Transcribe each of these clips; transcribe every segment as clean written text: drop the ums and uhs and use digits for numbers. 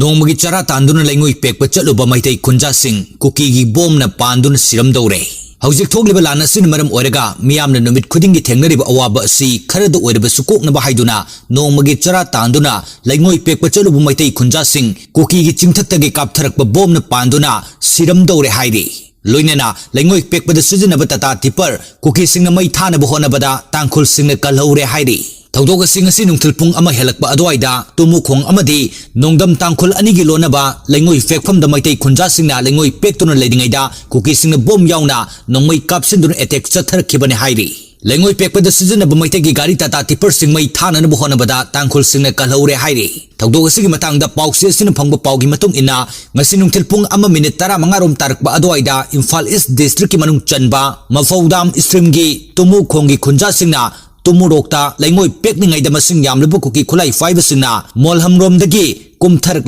नोंमगी चरा तांदुना लेंगोई पेकपा चलुबा मैतै खुंजासिंग कुकीगी बोमना पांदुना सिरमदौरे हौजिक थोकलिबा लान असिन मरम ओइरगा मियामना नुमित खुदिंगी थेंगनरिबा अवाबा असि खरद ओइरबा सुकोकनबा हाइदुना नोंमगी चरा तांदुना लेंगोई पेकपा चलुबा मैतै खुंजासिंग कुकीगी चिंगथक्तगी कापथरकपा बोमना पांदुना सिरमदौरे हाइरि लोइनेना लेंगोई पेकपदा सिजनबा तता टिपर कुकीसिंगना मै थानबा होनबदा तांखुलसिंगना कलहौरे हाइरि थौदोगसिंग असि नुंगथिल पुंग अमा हेलकपा अदवाइदा तुमुखोंग अमदि नोंदम तांखुल अनिगी लोनबा लेंगोई फेकफमदा मैतै खुंजासिंगना लेंगोई पेक्तुना लेदिंगैदा कुकीसिंगना बोम याउना नोंमै कापसिंदुना एटेक चथरखिबने हाइरि लेंगोई पेकपदा सिजनबा मैतैगी गाड़ी टाटा टिपर सिंग मै थाननबा होनबदा तांखुलसिंगना कलहौरे हाइरि थौदोगसिंग मतंगदा पाउसे सिन फंगबा पाउगी मतुंग इना ngasi nungthil pung ama minute 15 rom tarakba adwaida Imphal East district ki manung chanba mafaudam stream gi tumu khongi khunjasingna tumurokta laingoi pekningai da masing yamlebu kuki khulai five singna molham rom dagi kumtharak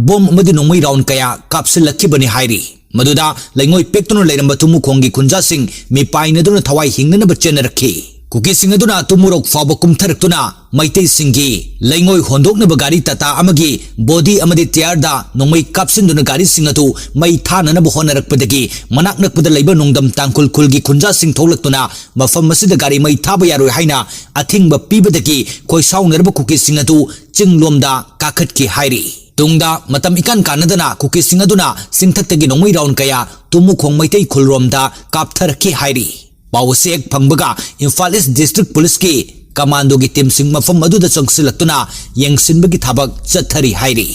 bom amadi nongmai round kaya kapsilakhi bani hairi maduda laingoi pektuno leiramba tumu khongi khunjasing mi painaduna thawai hingnana bachena rakhi Kuki सिंगदुना तुमुरोक फाबो कुमथरक्तुना मैतै सिंगी लेंगोई होंदोकनबा गाड़ी Tata अमगी body अमदि टियरदा नोंमै कापसिंदुना गाड़ी सिंगतु मै थाननबा होनरकपदगी मनाक नकपदा लैबा नोंदम तांकुल खुलगी खुंजा सिंग थोलक्तुना मफम मसिदा गाड़ी मै थाबा यारोय हाइना अथिंगबा पीबदगी कोइसाउनरबा कुकी सिंगतु चिंगलोमदा काखतकी हाइरि तुंगदा मतम इकान कानदना कुकी सिंगदुना सिंगथक्तगी नोंमै राउंड कया तुमुखोंग Meitei खुलरोमदा कापथरकी हाइरि पावसेक फंगबगा Imphal east district police की कमांडो की टीम सिंह मफम मधुदा चंगसिलक्तुना यंगसिनबगी थाबक चथरी हाइरि।